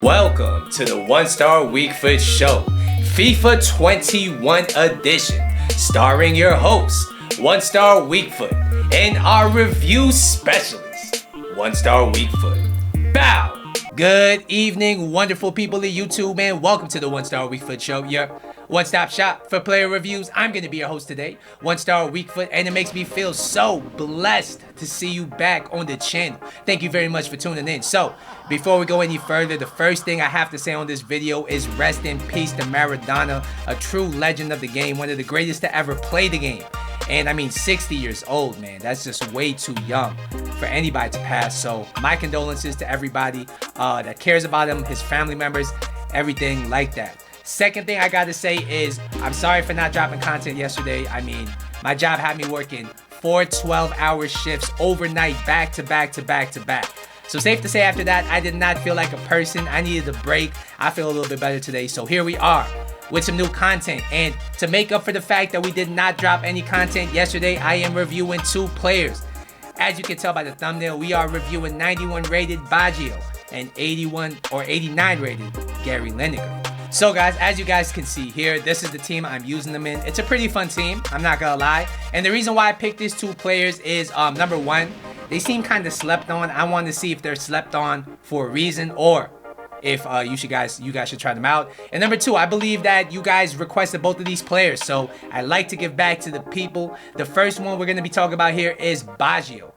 Welcome to the One Star Weak Foot Show, FIFA 21 edition, starring your host, One Star Weak Foot, and our review specialist, One Star Weak Foot. Bow! Good evening, wonderful people of YouTube, and welcome to the One Star Weak Foot Show, your one-stop shop for player reviews. I'm going to be your host today, One Star Weak Foot, and it makes me feel so blessed to see you back on the channel. Thank you very much for tuning in. So, before we go any further, the first thing I have to say on this video is rest in peace to Maradona, a true legend of the game, one of the greatest to ever play the game. And I mean, 60 years old, man. That's just way too young for anybody to pass. So my condolences to everybody that cares about him, his family members, everything like that. Second thing I gotta say is I'm sorry for not dropping content yesterday. I mean, my job had me working 4 12-hour shifts overnight, back to back to back to back. So safe to say after that, I did not feel like a person. I needed a break. I feel a little bit better today. So here we are with some new content. And to make up for the fact that we did not drop any content yesterday, I am reviewing 2 players. As you can tell by the thumbnail, we are reviewing 91 rated Baggio and 81 or 89 rated Gary Lineker. So guys, as you guys can see here, this is the team I'm using them in. It's a pretty fun team, I'm not gonna lie. And the reason why I picked these 2 players is number one, they seem kind of slept on. I wanted to see if they're slept on for a reason, or if you guys should try them out. And number 2, I believe that you guys requested both of these players, so I like to give back to the people. The first one we're going to be talking about here is Baggio,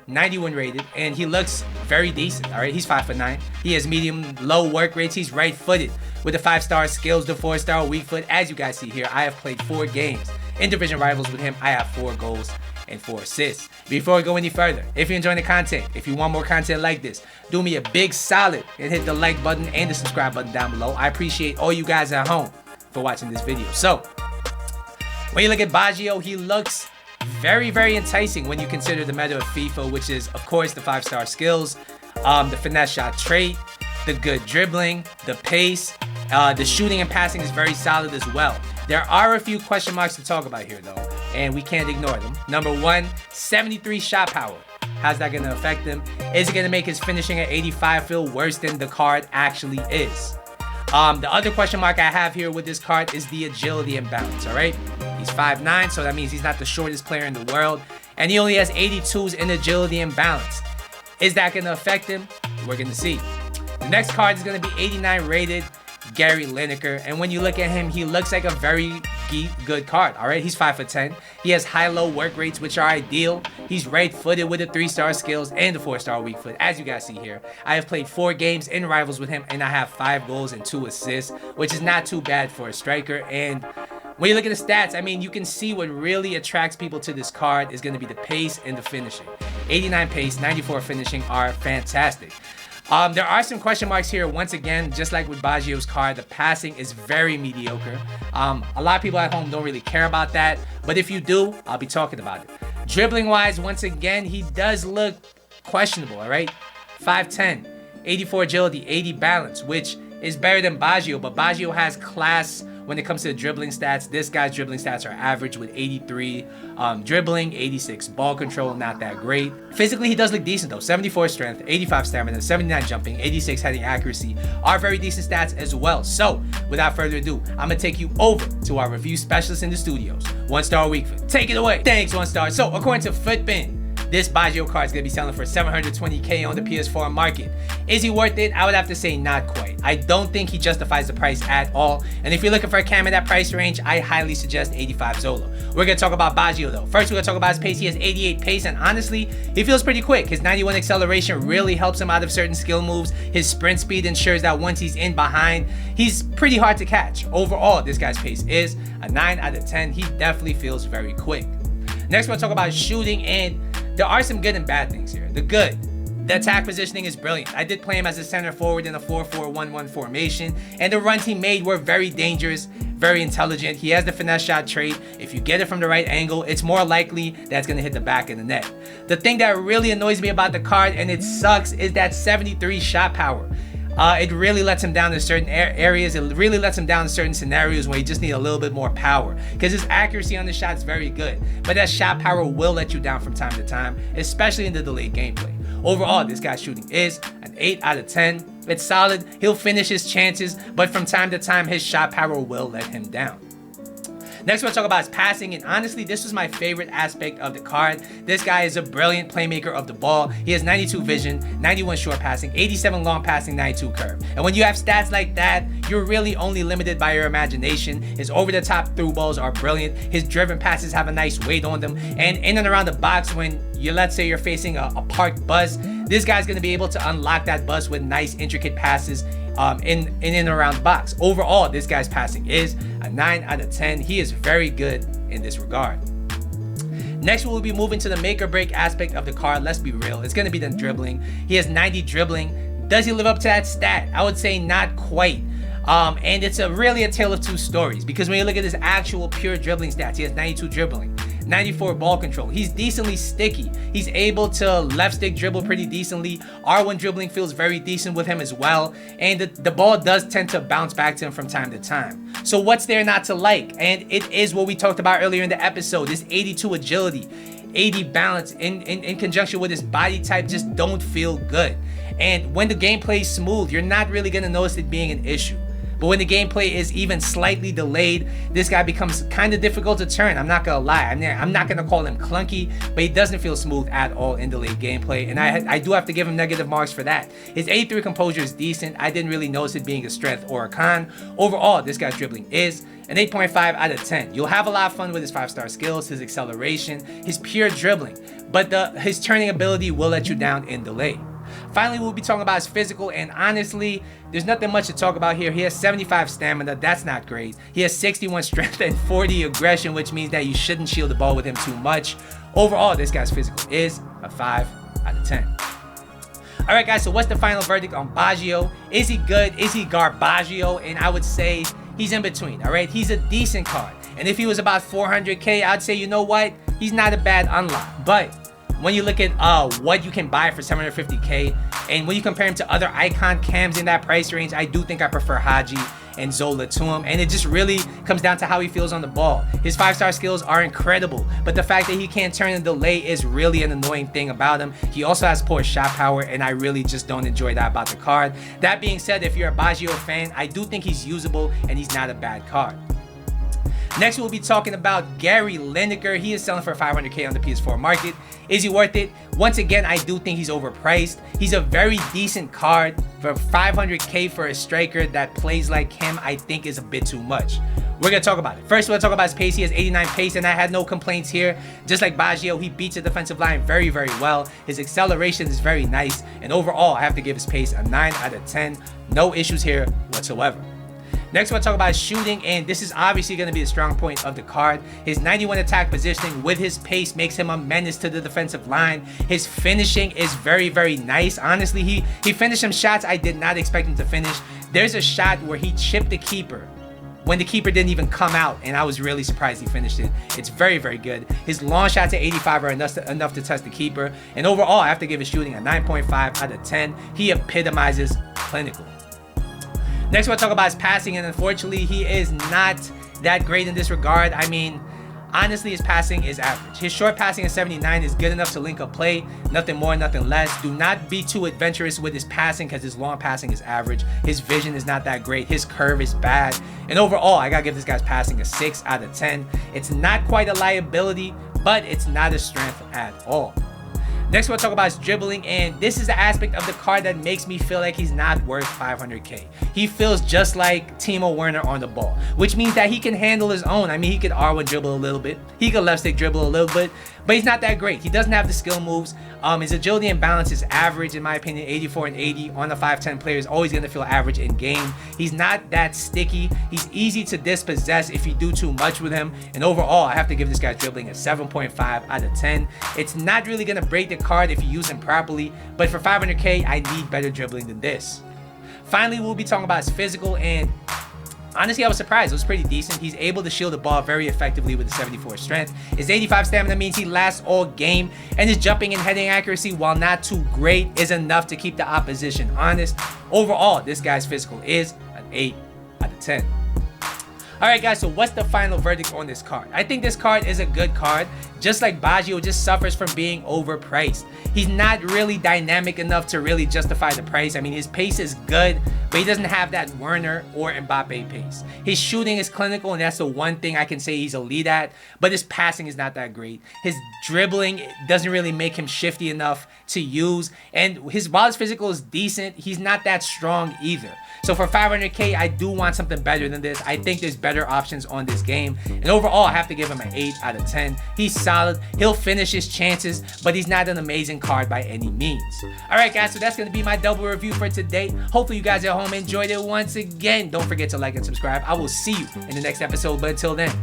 91 rated, and he looks very decent. All right, he's 5'9". He has medium low work rates. He's right-footed with the 5-star skills, the 4-star weak foot. As you guys see here, I have played 4 games in division rivals with him. I have 4 goals and 4 assists. Before we go any further, if you're enjoying the content, if you want more content like this, do me a big solid and hit the like button and the subscribe button down below. I appreciate all you guys at home for watching this video. So, when you look at Baggio, he looks very, very enticing when you consider the meta of FIFA, which is, of course, the 5-star skills, the finesse shot trait, the good dribbling, the pace, the shooting and passing is very solid as well. There are a few question marks to talk about here, though, and we can't ignore them. Number 1, 73 shot power. How's that going to affect him? Is it going to make his finishing at 85 feel worse than the card actually is? The other question mark I have here with this card is the agility and balance, all right? He's 5'9", so that means he's not the shortest player in the world, and he only has 82s in agility and balance. Is that going to affect him? We're going to see. The next card is going to be 89 rated Gary Lineker, and when you look at him, he looks like a very good card. All right, he's 5'10". He has high-low work rates, which are ideal. He's right-footed with the 3-star skills and the 4-star weak foot. As you guys see here, I have played 4 games in rivals with him, and I have 5 goals and 2 assists, which is not too bad for a striker. And when you look at the stats, I mean, you can see what really attracts people to this card is going to be the pace and the finishing. 89 pace, 94 finishing are fantastic. There are some question marks here. Once again, just like with Baggio's card, the passing is very mediocre. A lot of people at home don't really care about that, but if you do, I'll be talking about it. Dribbling wise, once again, he does look questionable, all right? 5'10", 84 agility, 80 balance, which is better than Baggio, but Baggio has class when it comes to the dribbling stats. This guy's dribbling stats are average with 83 dribbling, 86 ball control, not that great. Physically, he does look decent though. 74 strength, 85 stamina, 79 jumping, 86 heading accuracy are very decent stats as well. So, without further ado, I'm gonna take you over to our review specialist in the studios, One Star Weak Foot. Take it away. Thanks, One Star. So, according to Footbin, this Baggio card is going to be selling for $720K on the PS4 market. Is he worth it? I would have to say not quite. I don't think he justifies the price at all. And if you're looking for a cam in that price range, I highly suggest 85 Zola. We're going to talk about Baggio though. First, we're going to talk about his pace. He has 88 pace, and honestly, he feels pretty quick. His 91 acceleration really helps him out of certain skill moves. His sprint speed ensures that once he's in behind, he's pretty hard to catch. Overall, this guy's pace is a 9 out of 10. He definitely feels very quick. Next, we'll talk about shooting, and there are some good and bad things here. The good, the attack positioning is brilliant. I did play him as a center forward in a 4-4-1-1 formation, and the runs he made were very dangerous, very intelligent. He has the finesse shot trait. If you get it from the right angle, it's more likely that it's going to hit the back of the net. The thing that really annoys me about the card, and it sucks, is that 73 shot power. It really lets him down in certain areas. It really lets him down in certain scenarios where you just need a little bit more power, because his accuracy on the shot is very good, but that shot power will let you down from time to time, especially in the delayed gameplay. Overall, this guy's shooting is an 8 out of 10. It's solid. He'll finish his chances, but from time to time, his shot power will let him down. Next, we'll talk about his passing, and honestly, this was my favorite aspect of the card. This guy is a brilliant playmaker of the ball. He has 92 vision, 91 short passing, 87 long passing, 92 curve. And when you have stats like that, you're really only limited by your imagination. His over-the-top through balls are brilliant. His driven passes have a nice weight on them. And in and around the box, when let's say you're facing a parked bus, this guy's going to be able to unlock that bus with nice, intricate passes in and around the box. Overall, this guy's passing is a 9 out of 10. He is very good in this regard. Next, we'll be moving to the make or break aspect of the card. Let's be real. It's going to be the dribbling. He has 90 dribbling. Does he live up to that stat? I would say not quite. And it's really a tale of two stories, because when you look at his actual pure dribbling stats, he has 92 dribbling, 94 ball control. He's decently sticky. He's able to left stick dribble pretty decently. R1 dribbling feels very decent with him as well. And the ball does tend to bounce back to him from time to time. So what's there not to like? And it is what we talked about earlier in the episode. This 82 agility, 80 balance in conjunction with his body type just don't feel good. And when the gameplay is smooth, you're not really going to notice it being an issue. But when the gameplay is even slightly delayed, this guy becomes kind of difficult to turn. I'm not going to lie. I'm not going to call him clunky, but he doesn't feel smooth at all in delayed gameplay. And I do have to give him negative marks for that. His 83 composure is decent. I didn't really notice it being a strength or a con. Overall, this guy's dribbling is an 8.5 out of 10. You'll have a lot of fun with his 5-star skills, his acceleration, his pure dribbling. But his turning ability will let you down in delay. Finally, we'll be talking about his physical, and honestly, there's nothing much to talk about here. He has 75 stamina. That's not great. He has 61 strength and 40 aggression, which means that you shouldn't shield the ball with him too much. Overall, this guy's physical is a 5 out of 10. All right, guys, so what's the final verdict on Baggio? Is he good? Is he Garbaggio? And I would say he's in between, all right? He's a decent card. And if he was about 400K, I'd say, you know what? He's not a bad unlock. But when you look at what you can buy for 750K, and when you compare him to other icon cams in that price range, I do think I prefer Haji and Zola to him. And it just really comes down to how he feels on the ball. His 5-star skills are incredible, but the fact that he can't turn and delay is really an annoying thing about him. He also has poor shot power, and I really just don't enjoy that about the card. That being said, if you're a Baggio fan, I do think he's usable and he's not a bad card. Next, we'll be talking about Gary Lineker. He is selling for 500K on the PS4 market. Is he worth it? Once again, I do think he's overpriced. He's a very decent card. For 500K for a striker that plays like him, I think is a bit too much. We're going to talk about it. First, we'll talk about his pace. He has 89 pace, and I had no complaints here. Just like Baggio, he beats the defensive line very, very well. His acceleration is very nice. And overall, I have to give his pace a 9 out of 10. No issues here whatsoever. Next, we'll talk about shooting, and this is obviously going to be the strong point of the card. His 91 attack positioning with his pace makes him a menace to the defensive line. His finishing is very, very nice. Honestly, he finished some shots I did not expect him to finish. There's a shot where he chipped the keeper when the keeper didn't even come out, and I was really surprised he finished it. It's very, very good. His long shots at 85 are enough to touch the keeper. And overall, I have to give his shooting a 9.5 out of 10. He epitomizes clinical. Next, we'll talk about his passing, and unfortunately, he is not that great in this regard. I mean, honestly, his passing is average. His short passing at 79 is good enough to link up play. Nothing more, nothing less. Do not be too adventurous with his passing, because his long passing is average. His vision is not that great. His curve is bad. And overall, I gotta give this guy's passing a 6 out of 10. It's not quite a liability, but it's not a strength at all. Next, we'll talk about his dribbling, and this is the aspect of the card that makes me feel like he's not worth 500K. He feels just like Timo Werner on the ball, which means that he can handle his own. I mean, he could R1 dribble a little bit. He could left stick dribble a little bit, but he's not that great. He doesn't have the skill moves. His agility and balance is average, in my opinion. 84 and 80 on the 5'10 player is always going to feel average in game. He's not that sticky. He's easy to dispossess if you do too much with him. And overall, I have to give this guy's dribbling a 7.5 out of 10. It's not really going to break the card if you use him properly, but for 500K, I need better dribbling than this. Finally, we'll be talking about his physical, and honestly, I was surprised. It was pretty decent. He's able to shield the ball very effectively with the 74 strength. His 85 stamina means he lasts all game, and his jumping and heading accuracy, while not too great, is enough to keep the opposition honest. Overall, this guy's physical is an 8 out of 10. Alright guys, so what's the final verdict on this card? I think this card is a good card. Just like Baggio, just suffers from being overpriced. He's not really dynamic enough to really justify the price. I mean, his pace is good, but he doesn't have that Werner or Mbappe pace. His shooting is clinical, and that's the one thing I can say he's elite at, but his passing is not that great. His dribbling doesn't really make him shifty enough to use, and while his physical is decent, he's not that strong either. So for 500k, I do want something better than this. I think there's better options on this game. And overall, I have to give him an 8 out of 10. He's solid. He'll finish his chances, but he's not an amazing card by any means. All right, guys, so that's going to be my double review for today. Hopefully you guys at home enjoyed it once again. Don't forget to like and subscribe. I will see you in the next episode, but until then,